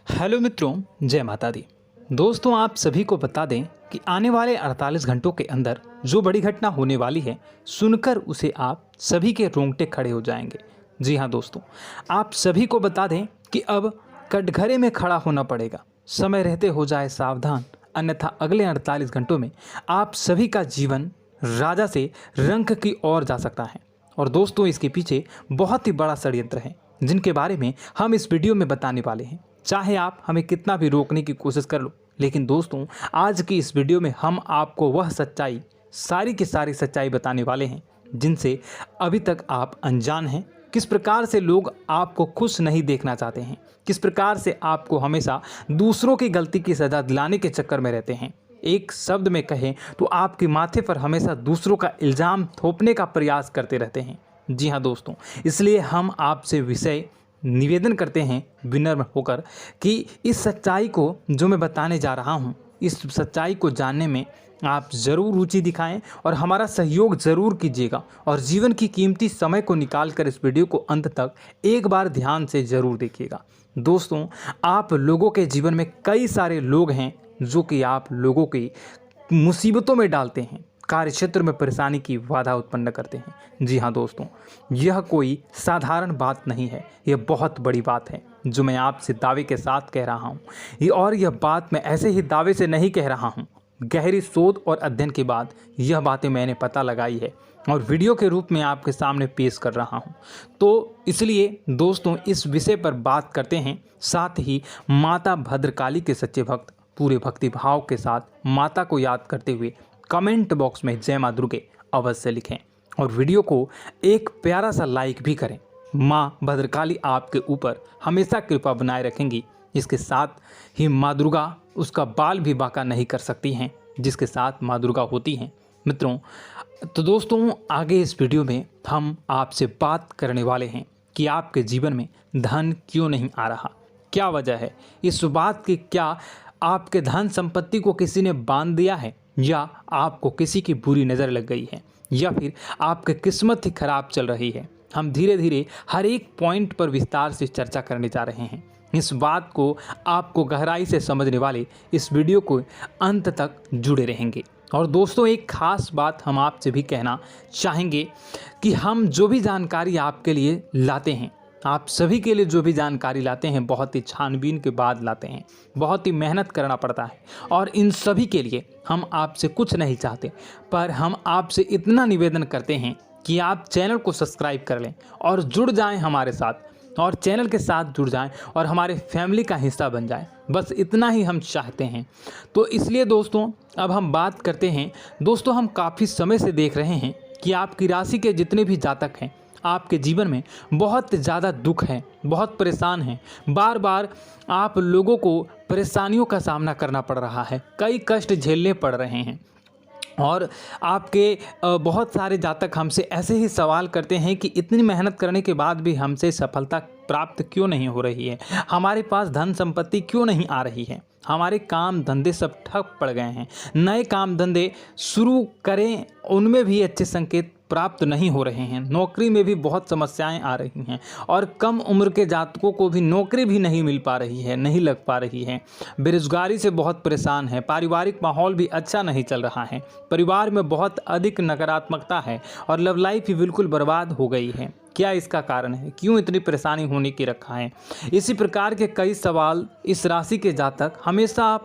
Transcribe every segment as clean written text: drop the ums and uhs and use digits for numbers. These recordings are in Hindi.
हेलो मित्रों, जय माता दी। दोस्तों, आप सभी को बता दें कि आने वाले 48 घंटों के अंदर जो बड़ी घटना होने वाली है, सुनकर उसे आप सभी के रोंगटे खड़े हो जाएंगे। जी हाँ दोस्तों, आप सभी को बता दें कि अब कटघरे में खड़ा होना पड़ेगा। समय रहते हो जाए सावधान, अन्यथा अगले 48 घंटों में आप सभी का जीवन राजा से रंक की ओर जा सकता है। और दोस्तों, इसके पीछे बहुत ही बड़ा षड्यंत्र है, जिनके बारे में हम इस वीडियो में बताने वाले हैं। चाहे आप हमें कितना भी रोकने की कोशिश कर लो, लेकिन दोस्तों, आज की इस वीडियो में हम आपको वह सच्चाई, सारी की सारी सच्चाई बताने वाले हैं जिनसे अभी तक आप अनजान हैं। किस प्रकार से लोग आपको खुश नहीं देखना चाहते हैं, किस प्रकार से आपको हमेशा दूसरों की गलती की सज़ा दिलाने के चक्कर में रहते हैं। एक शब्द में कहें तो आपके माथे पर हमेशा दूसरों का इल्ज़ाम थोपने का प्रयास करते रहते हैं। जी हाँ दोस्तों, इसलिए हम आपसे विषय निवेदन करते हैं विनम्र होकर कि इस सच्चाई को जो मैं बताने जा रहा हूँ, इस सच्चाई को जानने में आप ज़रूर रुचि दिखाएं और हमारा सहयोग ज़रूर कीजिएगा। और जीवन की कीमती समय को निकाल कर इस वीडियो को अंत तक एक बार ध्यान से ज़रूर देखिएगा। दोस्तों, आप लोगों के जीवन में कई सारे लोग हैं जो कि आप लोगों की मुसीबतों में डालते हैं, कार्य क्षेत्र में परेशानी की बाधा उत्पन्न करते हैं। जी हाँ दोस्तों, यह कोई साधारण बात नहीं है, यह बहुत बड़ी बात है जो मैं आपसे दावे के साथ कह रहा हूँ। और यह बात मैं ऐसे ही दावे से नहीं कह रहा हूँ, गहरी शोध और अध्ययन के बाद यह बातें मैंने पता लगाई है और वीडियो के रूप में आपके सामने पेश कर रहा हूँ। तो इसलिए दोस्तों, इस विषय पर बात करते हैं। साथ ही माता भद्रकाली के सच्चे भक्त पूरे भक्ति भाव के साथ माता को याद करते हुए कमेंट बॉक्स में जय मां दुर्गे अवश्य लिखें और वीडियो को एक प्यारा सा लाइक भी करें। माँ भद्रकाली आपके ऊपर हमेशा कृपा बनाए रखेंगी। इसके साथ ही माँ दुर्गा उसका बाल भी बांका नहीं कर सकती हैं, जिसके साथ माँ दुर्गा होती हैं। मित्रों, तो दोस्तों, आगे इस वीडियो में हम आपसे बात करने वाले हैं कि आपके जीवन में धन क्यों नहीं आ रहा, क्या वजह है इस बात की। क्या आपके धन संपत्ति को किसी ने बांध दिया है, या आपको किसी की बुरी नज़र लग गई है, या फिर आपकी किस्मत ही खराब चल रही है। हम धीरे धीरे हर एक पॉइंट पर विस्तार से चर्चा करने जा रहे हैं। इस बात को आपको गहराई से समझने वाले इस वीडियो को अंत तक जुड़े रहेंगे। और दोस्तों, एक खास बात हम आपसे भी कहना चाहेंगे कि हम जो भी जानकारी आपके लिए लाते हैं, आप सभी के लिए जो भी जानकारी लाते हैं, बहुत ही छानबीन के बाद लाते हैं, बहुत ही मेहनत करना पड़ता है। और इन सभी के लिए हम आपसे कुछ नहीं चाहते, पर हम आपसे इतना निवेदन करते हैं कि आप चैनल को सब्सक्राइब कर लें और जुड़ जाएं हमारे साथ, और चैनल के साथ जुड़ जाएं और हमारे फैमिली का हिस्सा बन जाएं। बस इतना ही हम चाहते हैं। तो इसलिए दोस्तों, अब हम बात करते हैं। दोस्तों, हम काफ़ी समय से देख रहे हैं कि आपकी राशि के जितने भी जातक हैं, आपके जीवन में बहुत ज़्यादा दुख है, बहुत परेशान हैं। बार बार आप लोगों को परेशानियों का सामना करना पड़ रहा है, कई कष्ट झेलने पड़ रहे हैं। और आपके बहुत सारे जातक हमसे ऐसे ही सवाल करते हैं कि इतनी मेहनत करने के बाद भी हमसे सफलता प्राप्त क्यों नहीं हो रही है, हमारे पास धन संपत्ति क्यों नहीं आ रही है, हमारे काम धंधे सब ठप पड़ गए हैं, नए काम धंधे शुरू करें उनमें भी अच्छे संकेत प्राप्त नहीं हो रहे हैं, नौकरी में भी बहुत समस्याएं आ रही हैं, और कम उम्र के जातकों को भी नौकरी भी नहीं मिल पा रही है, नहीं लग पा रही है, बेरोजगारी से बहुत परेशान है, पारिवारिक माहौल भी अच्छा नहीं चल रहा है, परिवार में बहुत अधिक नकारात्मकता है और लव लाइफ भी बिल्कुल बर्बाद हो गई है। क्या इसका कारण है, क्यों इतनी परेशानी होने की रखा है? इसी प्रकार के कई सवाल इस राशि के जातक हमेशा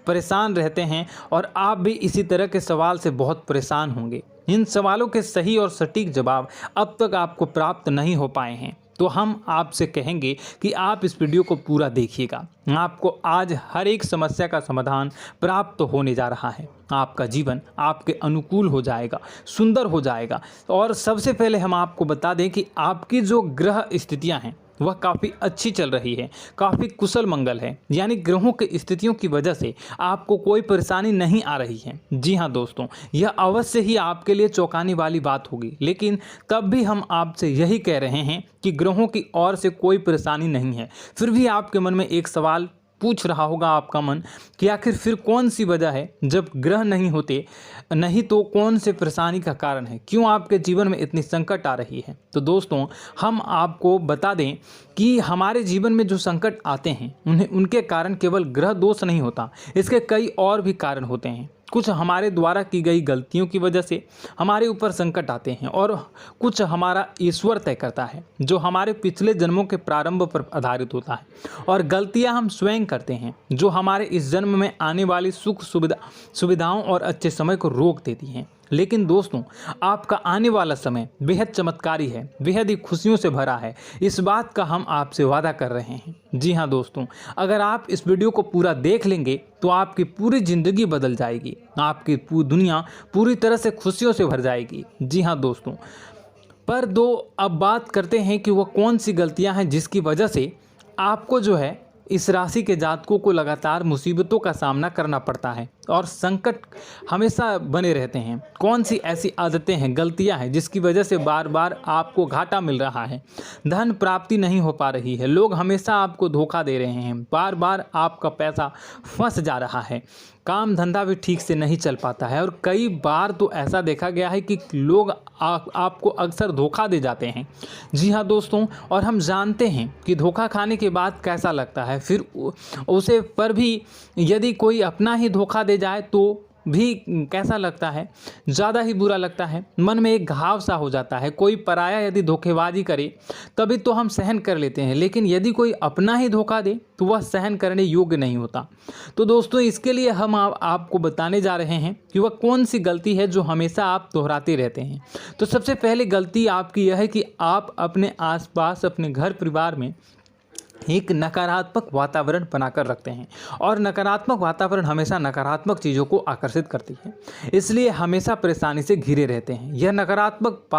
परेशान रहते हैं, और आप भी इसी तरह के सवाल से बहुत परेशान होंगे। इन सवालों के सही और सटीक जवाब अब तक आपको प्राप्त नहीं हो पाए हैं, तो हम आपसे कहेंगे कि आप इस वीडियो को पूरा देखिएगा। आपको आज हर एक समस्या का समाधान प्राप्त होने जा रहा है। आपका जीवन आपके अनुकूल हो जाएगा, सुंदर हो जाएगा। और सबसे पहले हम आपको बता दें कि आपकी जो ग्रह स्थितियां हैं वह काफ़ी अच्छी चल रही है, काफ़ी कुशल मंगल है, यानी ग्रहों की स्थितियों की वजह से आपको कोई परेशानी नहीं आ रही है। जी हाँ दोस्तों, यह अवश्य ही आपके लिए चौंकाने वाली बात होगी, लेकिन तब भी हम आपसे यही कह रहे हैं कि ग्रहों की ओर से कोई परेशानी नहीं है। फिर भी आपके मन में एक सवाल पूछ रहा होगा आपका मन कि आखिर फिर कौन सी वजह है, जब ग्रह नहीं होते नहीं तो कौन से परेशानी का कारण है, क्यों आपके जीवन में इतनी संकट आ रही है। तो दोस्तों हम आपको बता दें कि हमारे जीवन में जो संकट आते हैं उनके कारण केवल ग्रह दोष नहीं होता, इसके कई और भी कारण होते हैं। कुछ हमारे द्वारा की गई गलतियों की वजह से हमारे ऊपर संकट आते हैं और कुछ हमारा ईश्वर तय करता है, जो हमारे पिछले जन्मों के प्रारंभ पर आधारित होता है। और गलतियां हम स्वयं करते हैं, जो हमारे इस जन्म में आने वाली सुख सुविधाओं और अच्छे समय को रोक देती हैं। लेकिन दोस्तों आपका आने वाला समय बेहद चमत्कारी है, बेहद ही खुशियों से भरा है, इस बात का हम आपसे वादा कर रहे हैं। जी हाँ दोस्तों, अगर आप इस वीडियो को पूरा देख लेंगे तो आपकी पूरी ज़िंदगी बदल जाएगी, आपकी पूरी दुनिया पूरी तरह से खुशियों से भर जाएगी। जी हाँ दोस्तों, पर अब बात करते हैं कि वह कौन सी गलतियां हैं जिसकी वजह से आपको जो है इस राशि के जातकों को लगातार मुसीबतों का सामना करना पड़ता है और संकट हमेशा बने रहते हैं। कौन सी ऐसी आदतें हैं, गलतियां हैं जिसकी वजह से बार बार आपको घाटा मिल रहा है, धन प्राप्ति नहीं हो पा रही है, लोग हमेशा आपको धोखा दे रहे हैं, बार बार आपका पैसा फंस जा रहा है, काम धंधा भी ठीक से नहीं चल पाता है और कई बार तो ऐसा देखा गया है कि लोग आपको अक्सर धोखा दे जाते हैं। जी हाँ दोस्तों, और हम जानते हैं कि धोखा खाने के बाद कैसा लगता है, फिर उसे पर भी यदि कोई अपना ही धोखा दे जाए तो भी कैसा लगता है, ज़्यादा ही बुरा लगता है, मन में एक घाव सा हो जाता है। कोई पराया यदि धोखेबाजी करे तभी तो हम सहन कर लेते हैं, लेकिन यदि कोई अपना ही धोखा दे तो वह सहन करने योग्य नहीं होता। तो दोस्तों इसके लिए हम आपको बताने जा रहे हैं कि वह कौन सी गलती है जो हमेशा आप दोहराते रहते हैं। तो सबसे पहली गलती आपकी यह है कि आप अपने आसपास, अपने घर परिवार में एक नकारात्मक वातावरण बनाकर रखते हैं और नकारात्मक वातावरण हमेशा नकारात्मक चीज़ों को आकर्षित करती है, इसलिए हमेशा परेशानी से घिरे रहते हैं। यह नकारात्मक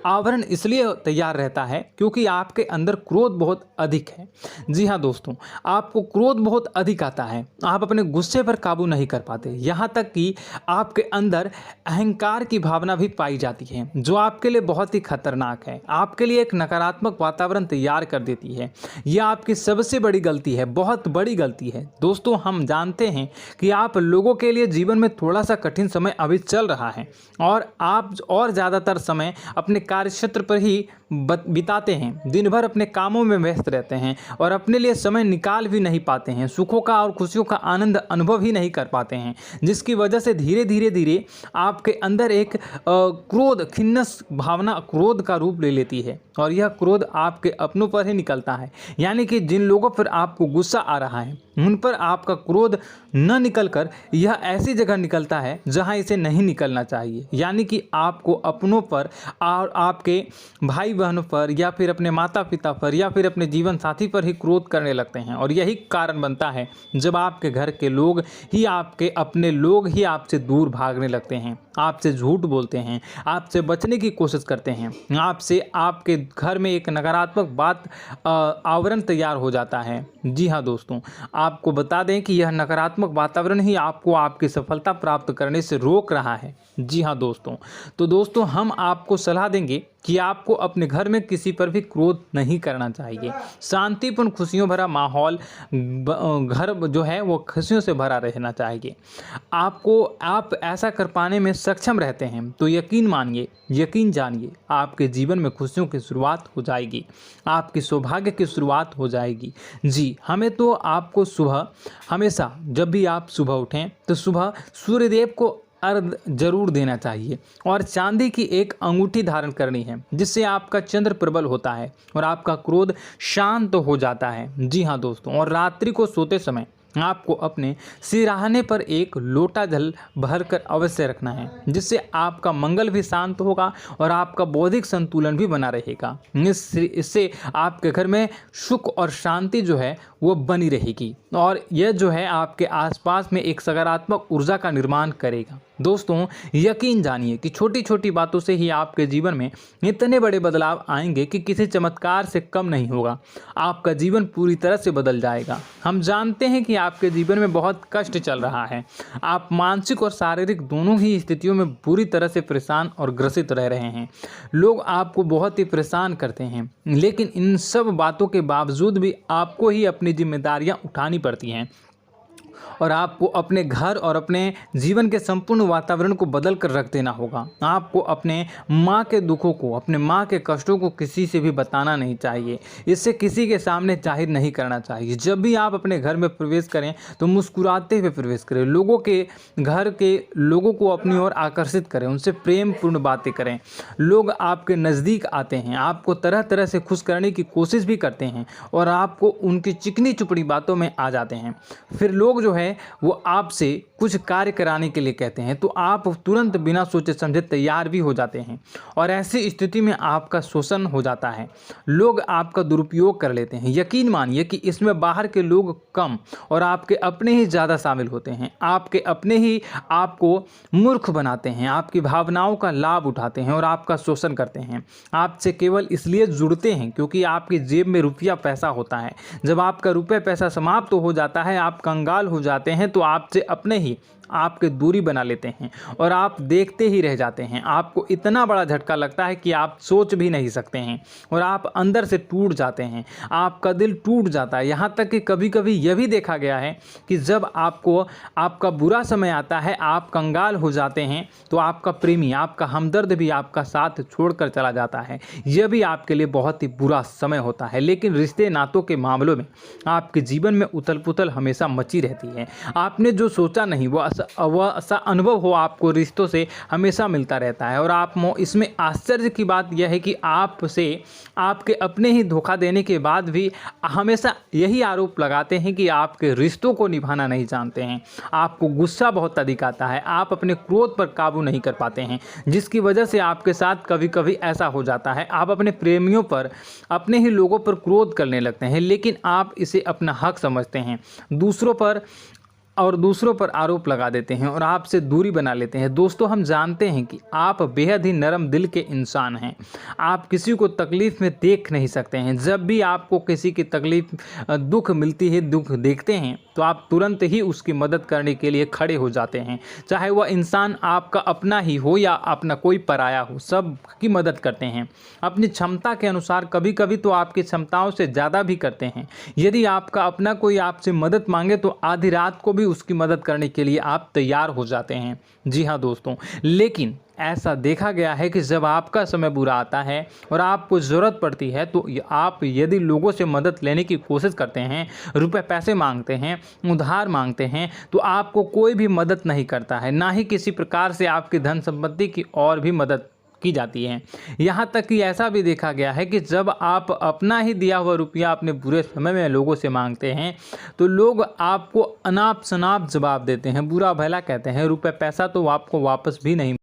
आवरण इसलिए तैयार रहता है क्योंकि आपके अंदर क्रोध बहुत अधिक है। जी हाँ दोस्तों, आपको क्रोध बहुत अधिक आता है, आप अपने गुस्से पर काबू नहीं कर पाते, यहाँ तक कि आपके अंदर अहंकार की भावना भी पाई जाती है, जो आपके लिए बहुत ही खतरनाक है, आपके लिए एक नकारात्मक वातावरण तैयार कर देती है। यह आपकी सबसे बड़ी गलती है, बहुत बड़ी गलती है। दोस्तों हम जानते हैं कि आप लोगों के लिए जीवन में थोड़ा सा कठिन समय अभी चल रहा है और आप और ज़्यादातर समय अपने कार्यक्षेत्र पर ही बिताते हैं, दिन भर अपने कामों में व्यस्त रहते हैं और अपने लिए समय निकाल भी नहीं पाते हैं, सुखों का और खुशियों का आनंद अनुभव ही नहीं कर पाते हैं, जिसकी वजह से धीरे धीरे आपके अंदर एक क्रोध, खिन्नस भावना क्रोध का रूप ले लेती है और यह क्रोध आपके अपनों पर ही निकलता है। यानी कि जिन लोगों पर आपको गुस्सा आ रहा है उन पर आपका क्रोध न निकलकर यह ऐसी जगह निकलता है जहां इसे नहीं निकलना चाहिए। यानी कि आपको अपनों पर और आपके भाई बहनों पर या फिर अपने माता पिता पर या फिर अपने जीवन साथी पर ही क्रोध करने लगते हैं और यही कारण बनता है जब आपके घर के लोग ही, आपके अपने लोग ही आपसे दूर भागने लगते हैं, आपसे झूठ बोलते हैं, आपसे बचने की कोशिश करते हैं, आपसे आपके घर में एक नकारात्मक आवरण तैयार हो जाता है। जी हाँ दोस्तों, आपको बता दें कि यह नकारात्मक वातावरण ही आपको आपकी सफलता प्राप्त करने से रोक रहा है। जी हाँ दोस्तों, तो दोस्तों हम आपको सलाह देंगे कि आपको अपने घर में किसी पर भी क्रोध नहीं करना चाहिए। शांतिपूर्ण खुशियों भरा माहौल, घर जो है वो खुशियों से भरा रहना चाहिए। आप ऐसा कर पाने में सक्षम रहते हैं तो यकीन मानिए, यकीन जानिए, आपके जीवन में खुशियों की शुरुआत हो जाएगी, आपकी सौभाग्य की शुरुआत हो जाएगी। जी, हमें तो आपको सुबह, हमेशा जब भी आप सुबह उठें तो सुबह सूर्यदेव को अर्घ जरूर देना चाहिए और चांदी की एक अंगूठी धारण करनी है, जिससे आपका चंद्र प्रबल होता है और आपका क्रोध शांत हो जाता है। जी हाँ दोस्तों, और रात्रि को सोते समय आपको अपने सिरहाने पर एक लोटा जल भरकर अवश्य रखना है, जिससे आपका मंगल भी शांत होगा और आपका बौद्धिक संतुलन भी बना रहेगा। इससे आपके घर में सुख और शांति जो है वो बनी रहेगी और यह जो है आपके आसपास में एक सकारात्मक ऊर्जा का निर्माण करेगा। दोस्तों, यकीन जानिए कि छोटी छोटी बातों से ही आपके जीवन में इतने बड़े बदलाव आएंगे कि किसी चमत्कार से कम नहीं होगा। आपका जीवन पूरी तरह से बदल जाएगा। हम जानते हैं कि आपके जीवन में बहुत कष्ट चल रहा है। आप मानसिक और शारीरिक दोनों ही स्थितियों में पूरी तरह से परेशान और ग्रसित रह रहे हैं। लोग आपको बहुत ही परेशान करते हैं, लेकिन इन सब बातों के बावजूद भी आपको ही अपनी जिम्मेदारियां उठानी पड़ती हैं और आपको अपने घर और अपने जीवन के संपूर्ण वातावरण को बदल कर रख देना होगा। आपको अपने माँ के दुखों को, अपने माँ के कष्टों को किसी से भी बताना नहीं चाहिए। इससे किसी के सामने जाहिर नहीं करना चाहिए। जब भी आप अपने घर में प्रवेश करें तो मुस्कुराते हुए प्रवेश करें। लोगों के घर के लोगों को अपनी ओर आकर्षित करें, उनसे प्रेम पूर्ण बातें करें। लोग आपके नज़दीक आते हैं, आपको तरह तरह से खुश करने की कोशिश भी करते हैं और आपको उनकी चिकनी चुपड़ी बातों में आ जाते हैं। फिर लोग जो है वो आपसे कुछ कार्य कराने के लिए कहते हैं तो आप तुरंत बिना सोचे समझे तैयार भी हो जाते हैं और ऐसी स्थिति में आपका शोषण हो जाता है। लोग आपका दुरुपयोग कर लेते हैं। यकीन मानिए कि इसमें बाहर के लोग कम और आपके अपने ही ज़्यादा शामिल होते हैं। आपके अपने ही आपको मूर्ख बनाते हैं, आपकी भावनाओं का लाभ उठाते हैं और आपका शोषण करते हैं। आपसे केवल इसलिए जुड़ते हैं क्योंकि आपकी जेब में रुपया पैसा होता है। जब आपका रुपया पैसा समाप्त हो जाता है, आप कंगाल हो जाते हैं तो आपसे अपने ही आपके दूरी बना लेते हैं और आप देखते ही रह जाते हैं। आपको इतना बड़ा झटका लगता है कि आप सोच भी नहीं सकते हैं और आप अंदर से टूट जाते हैं। आपका दिल टूट जाता है। यहाँ तक कि कभी कभी यह भी देखा गया है कि जब आपको आपका बुरा समय आता है, आप कंगाल हो जाते हैं तो आपका प्रेमी, आपका हमदर्द भी आपका साथ छोड़कर चला जाता है। यह भी आपके लिए बहुत ही बुरा समय होता है। लेकिन रिश्ते नातों के मामलों में आपके जीवन में उथल पुथल हमेशा मची रहती है। आपने जो सोचा नहीं वह ऐसा अनुभव हो आपको रिश्तों से हमेशा मिलता रहता है। और आप इसमें आश्चर्य की बात यह है कि आपसे आपके अपने ही धोखा देने के बाद भी हमेशा यही आरोप लगाते हैं कि आपके रिश्तों को निभाना नहीं जानते हैं। आपको गुस्सा बहुत अधिक आता है, आप अपने क्रोध पर काबू नहीं कर पाते हैं, जिसकी वजह से आपके साथ कभी कभी ऐसा हो जाता है आप अपने प्रेमियों पर, अपने ही लोगों पर क्रोध करने लगते हैं, लेकिन आप इसे अपना हक समझते हैं। दूसरों पर आरोप लगा देते हैं और आपसे दूरी बना लेते हैं। दोस्तों, हम जानते हैं कि आप बेहद ही नरम दिल के इंसान हैं। आप किसी को तकलीफ में देख नहीं सकते हैं। जब भी आपको किसी की तकलीफ, दुख मिलती है, दुख देखते हैं तो आप तुरंत ही उसकी मदद करने के लिए खड़े हो जाते हैं। चाहे वह इंसान आपका अपना ही हो या अपना कोई पराया हो, सब की मदद करते हैं अपनी क्षमता के अनुसार। कभी कभी तो आपकी क्षमताओं से ज़्यादा भी करते हैं। यदि आपका अपना कोई आपसे मदद मांगे तो आधी रात को भी उसकी मदद करने के लिए आप तैयार हो जाते हैं। जी हाँ दोस्तों, लेकिन ऐसा देखा गया है कि जब आपका समय बुरा आता है और आपको ज़रूरत पड़ती है तो आप यदि लोगों से मदद लेने की कोशिश करते हैं, रुपए पैसे मांगते हैं, उधार मांगते हैं, तो आपको कोई भी मदद नहीं करता है। ना ही किसी प्रकार से आपकी धन संपत्ति की और भी मदद की जाती है। यहाँ तक कि ऐसा भी देखा गया है कि जब आप अपना ही दिया हुआ रुपया अपने बुरे समय में लोगों से मांगते हैं तो लोग आपको अनाप शनाप जवाब देते हैं, बुरा भला कहते हैं। रुपये पैसा तो आपको वापस भी नहीं